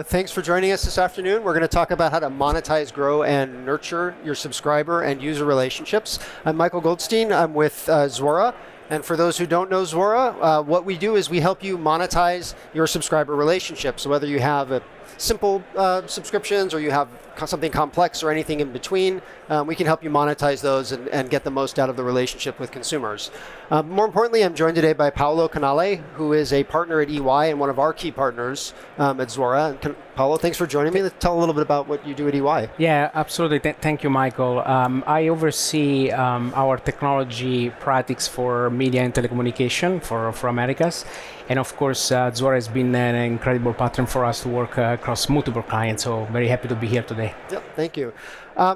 Thanks for joining us this afternoon. We're going to talk about how to monetize, grow, and nurture your subscriber and user relationships. I'm Michael Goldstein. I'm with Zuora. And for those who don't know Zuora, what we do is we help you monetize your subscriber relationships. So whether you have simple subscriptions or you have something complex or anything in between, we can help you monetize those and get the most out of the relationship with consumers. More importantly, I'm joined today by Paolo Canale, who is a partner at EY and one of our key partners at Zuora. And Paolo, thanks for joining me. Let's tell a little bit about what you do at EY. Yeah, absolutely. Thank you, Michael. I oversee our technology practice for media and telecommunication for Americas. And of course, Zuora has been an incredible partner for us to work across multiple clients. So very happy to be here today. Yep, thank you.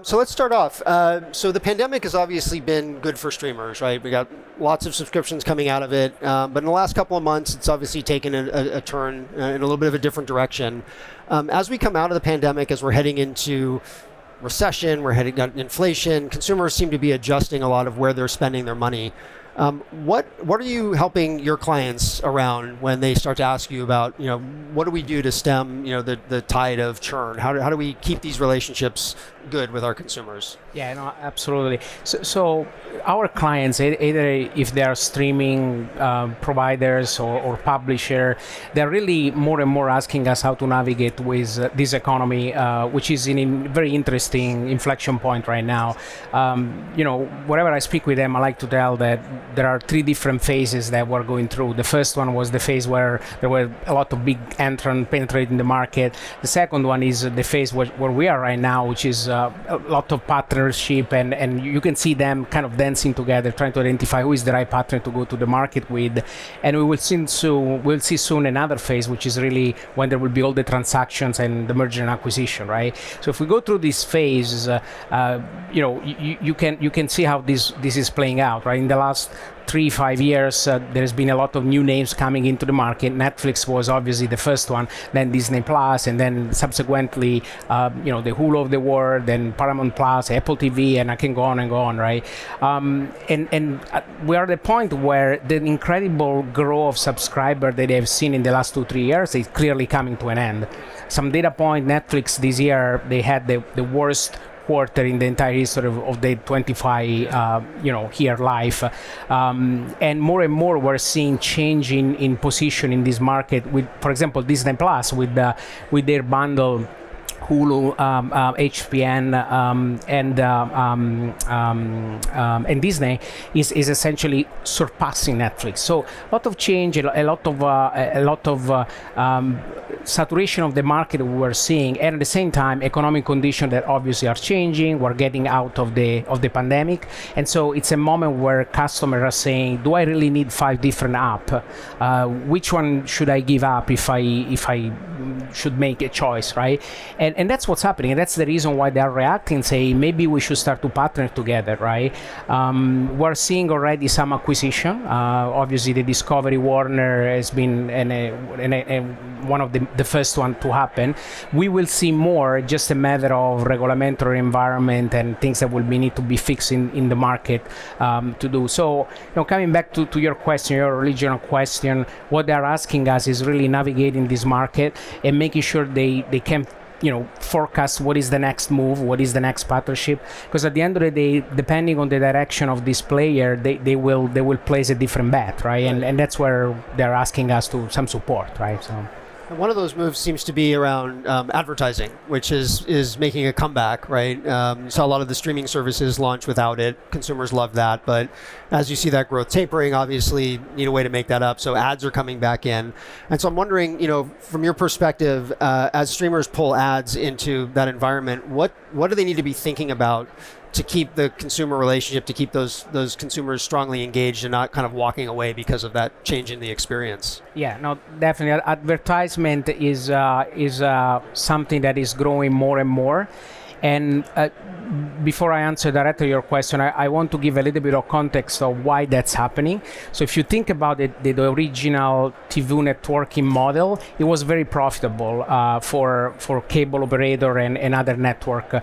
So let's start off. So the pandemic has obviously been good for streamers, right? We got lots of subscriptions coming out of it. But in the last couple of months, it's obviously taken a turn in a little bit of a different direction. As we come out of the pandemic, as we're heading into recession, we're heading into inflation, consumers seem to be adjusting a lot of where they're spending their money. What are you helping your clients around when they start to ask you about, what do we do to stem, the tide of churn? How do we keep these relationships good with our consumers? Yeah, no, absolutely. So our clients, either if they are streaming providers or publisher, they're really more and more asking us how to navigate with this economy, which is in a very interesting inflection point right now. Wherever I speak with them, I like to tell that there are three different phases that we're going through. The first one was the phase where there were a lot of big entrants penetrating the market. The second one is the phase where we are right now, which is a lot of partnership, and you can see them kind of dancing together, trying to identify who is the right partner to go to the market with. And we'll see soon another phase, which is really when there will be all the transactions and the merger and acquisition, right? So if we go through this phase, you can see how this is playing out, right? In the last 3-5 years, there's been a lot of new names coming into the market. Netflix was obviously the first one, then Disney Plus, and then subsequently, the Hulu of the world, then Paramount Plus, Apple TV, and I can go on, right? And we are at the point where the incredible growth of subscribers that they've seen in the last 2-3 years is clearly coming to an end. Some data point, Netflix this year, they had the worst quarter in the entire history of the 25 year life, and more we're seeing change in position in this market with, for example, Disney Plus with their bundle Hulu, HPN, and Disney is essentially surpassing Netflix. So a lot of change, a lot of saturation of the market we were seeing, and at the same time, economic conditions that obviously are changing. We're getting out of the pandemic, and so it's a moment where customers are saying, "Do I really need 5 different apps? Which one should I give up if I should make a choice?" Right? And that's what's happening, and that's the reason why they're reacting, say maybe we should start to partner together, right? We're seeing already some acquisition. Obviously, the Discovery Warner has been one of the first one to happen. We will see more, just a matter of regulatory environment and things that will need to be fixed in the market to do. So, coming back to your question, your original question, what they're asking us is really navigating this market and making sure they can forecast what is the next move, what is the next partnership, because at the end of the day, depending on the direction of this player, they will place a different bet, right? And that's where they're asking us to some support, right? So. One of those moves seems to be around advertising, which is making a comeback, right? You saw a lot of the streaming services launch without it. Consumers love that, but as you see that growth tapering, obviously need a way to make that up. So ads are coming back in, and so I'm wondering, from your perspective, as streamers pull ads into that environment, what do they need to be thinking about to keep the consumer relationship, to keep those consumers strongly engaged and not kind of walking away because of that change in the experience? Yeah, no, definitely. Advertisement is something that is growing more and more. And before I answer directly your question, I want to give a little bit of context of why that's happening. So if you think about it, the original TV networking model, it was very profitable for cable operator and other network.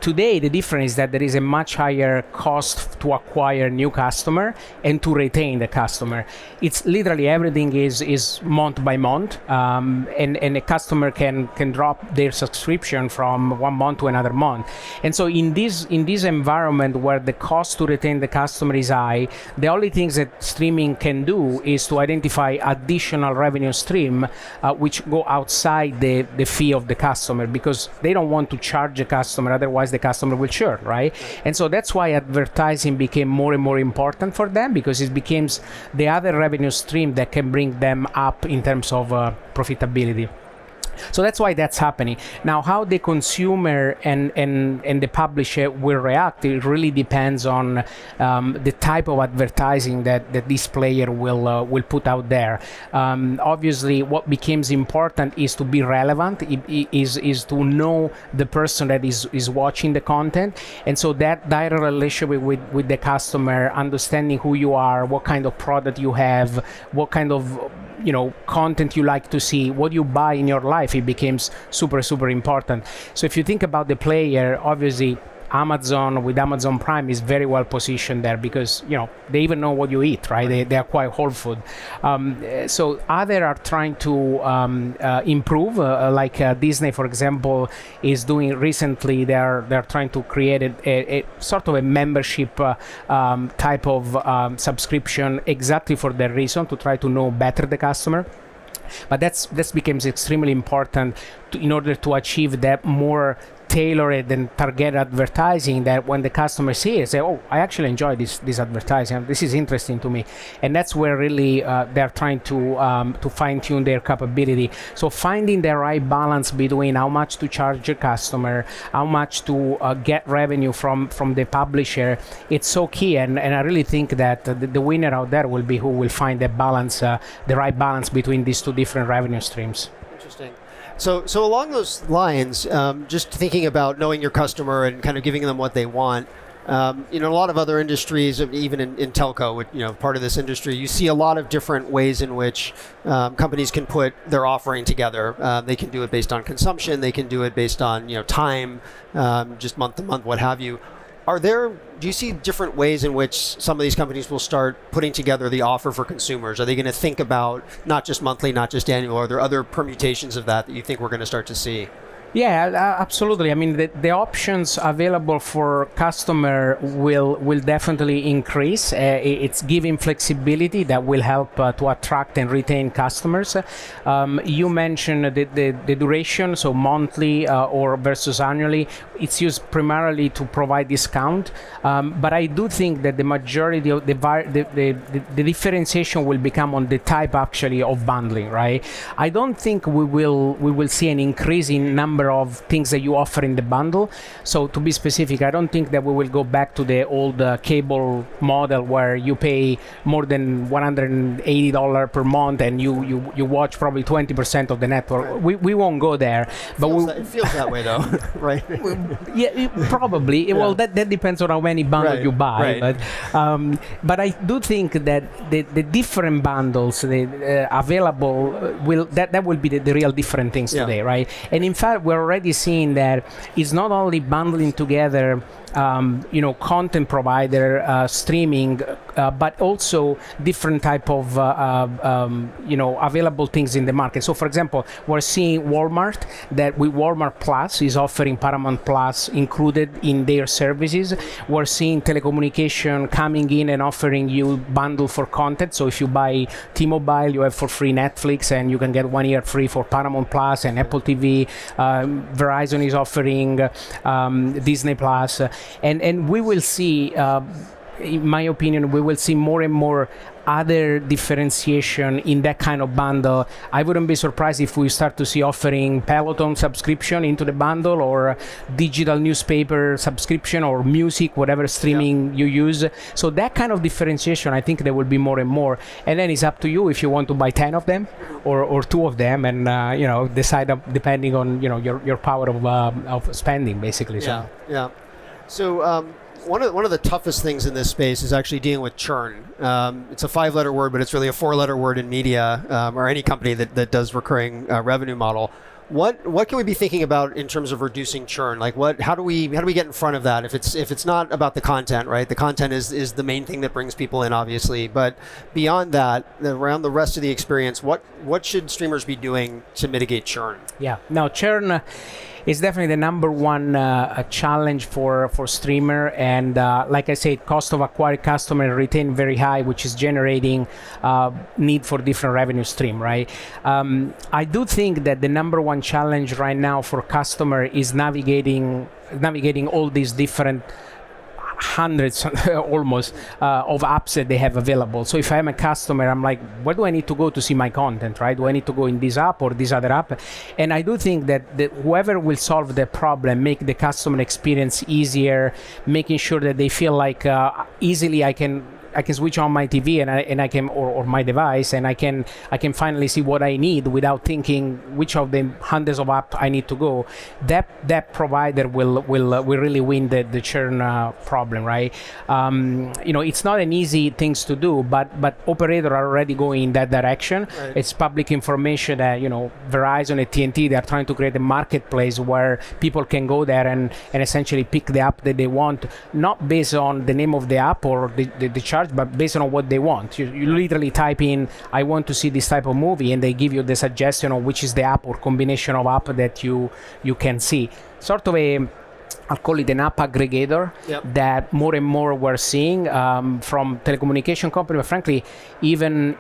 Today, the difference is that there is a much higher cost to acquire new customer and to retain the customer. It's literally everything is month by month, and a customer can drop their subscription from one month to another month. And so in this environment where the cost to retain the customer is high, the only things that streaming can do is to identify additional revenue stream which go outside the fee of the customer, because they don't want to charge the customer, otherwise the customer will churn, right? And so that's why advertising became more and more important for them, because it becomes the other revenue stream that can bring them up in terms of profitability. So that's why that's happening. Now, how the consumer and the publisher will react, it really depends on the type of advertising that this player will put out there. Obviously, what becomes important is to be relevant, is to know the person that is watching the content. And so that direct relationship with the customer, understanding who you are, what kind of product you have, what kind of content you like to see, what you buy in your life, it becomes super important. So if you think about the player, obviously Amazon with Amazon Prime is very well positioned there, because they even know what you eat, right? They acquire whole food. So others are trying to improve, like Disney, for example, is doing recently. They're trying to create a sort of a membership type of subscription, exactly for that reason, to try to know better the customer. But this becomes extremely important in order to achieve that more tailored and targeted advertising, that when the customer sees it, say, oh, I actually enjoy this advertising, this is interesting to me. And that's where really they're trying to fine-tune their capability. So finding the right balance between how much to charge a customer, how much to get revenue from the publisher, it's so key. And I really think that the winner out there will be who will find the balance, the right balance between these two different revenue streams. Interesting. So along those lines, just thinking about knowing your customer and kind of giving them what they want, a lot of other industries, even in telco, part of this industry, you see a lot of different ways in which companies can put their offering together. They can do it based on consumption. They can do it based on time, just month to month, what have you. Do you see different ways in which some of these companies will start putting together the offer for consumers? Are they going to think about not just monthly, not just annual? Are there other permutations of that you think we're going to start to see? Yeah, absolutely. I mean, the options available for customer will definitely increase. It's giving flexibility that will help to attract and retain customers. You mentioned the duration, so monthly or versus annually. It's used primarily to provide discount, but I do think that the majority of the differentiation will become on the type actually of bundling, right? I don't think we will see an increase in number of things that you offer in the bundle. So to be specific, I don't think that we will go back to the old cable model where you pay more than $180 per month and you watch probably 20% of the network. Right. We won't go there. It feels that way though, right? Yeah, probably. Yeah. Well, that depends on how many bundles you buy. Right. But I do think that the different bundles available that will be the real different things today, right? And in fact, we're already seeing that it's not only bundling together content provider, streaming, but also different type of available things in the market. So for example, we're seeing Walmart that with Walmart Plus is offering Paramount Plus included in their services. We're seeing Telecommunications coming in and offering you bundle for content. So if you buy T-Mobile, you have for free Netflix and you can get 1 year free for Paramount Plus and Apple TV. Verizon is offering Disney Plus. And we will see, in my opinion, we will see more and more other differentiation in that kind of bundle. I wouldn't be surprised if we start to see offering Peloton subscription into the bundle, or digital newspaper subscription, or music, whatever streaming you use. So that kind of differentiation, I think there will be more and more. And then it's up to you if you want to buy 10 of them or 2 of them, and decide depending on your power of spending, basically. Yeah. So one of the toughest things in this space is actually dealing with churn. It's a 5-letter word, but it's really a 4-letter word in media or any company that does recurring revenue model. What can we be thinking about in terms of reducing churn? Like how do we get in front of that? If it's not about the content, right? The content is the main thing that brings people in, obviously. But beyond that, around the rest of the experience, what should streamers be doing to mitigate churn? Yeah, no, churn is definitely the number one challenge for streamer, and like I said, cost of acquired customer retain very high, which is generating need for different revenue stream, right? I do think that the number one challenge right now for customer is navigating all these different hundreds almost of apps that they have available. So if I'm a customer, I'm like, where do I need to go to see my content, right? Do I need to go in this app or this other app? And I do think that whoever will solve the problem, make the customer experience easier, making sure that they feel like easily I can switch on my TV and I can or my device, and I can finally see what I need without thinking which of the hundreds of apps I need to go. That provider will really win the churn problem, right? It's not an easy things to do, but operators are already going in that direction. Right. It's public information that Verizon and AT&T, they are trying to create a marketplace where people can go there and essentially pick the app that they want, not based on the name of the app or the charge, but based on what they want. You literally type in, I want to see this type of movie, and they give you the suggestion of which is the app or combination of app that you can see. Sort of I'll call it an app aggregator. Yep. That more and more we're seeing from telecommunication company, but frankly, even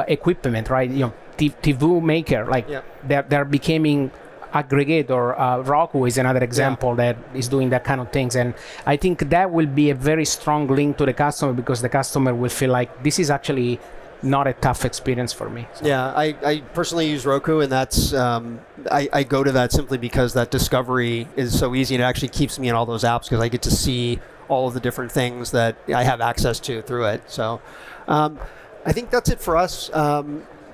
equipment, right? TV maker, like yep. they're becoming aggregator. Roku is another example that is doing that kind of things, and I think that will be a very strong link to the customer, because the customer will feel like this is actually not a tough experience for me. So. Yeah, I personally use Roku, and that's I go to that simply because that discovery is so easy, and it actually keeps me in all those apps because I get to see all of the different things that I have access to through it. So I think that's it for us.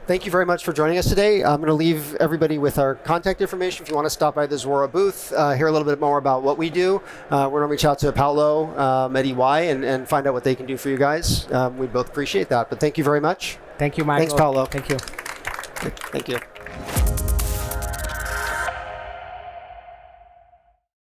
Thank you very much for joining us today. I'm going to leave everybody with our contact information. If you want to stop by the Zuora booth, hear a little bit more about what we do, we're going to reach out to Paolo at EY and find out what they can do for you guys. We'd both appreciate that. But thank you very much. Thank you, Michael. Thanks, Paolo. Thank you. Thank you.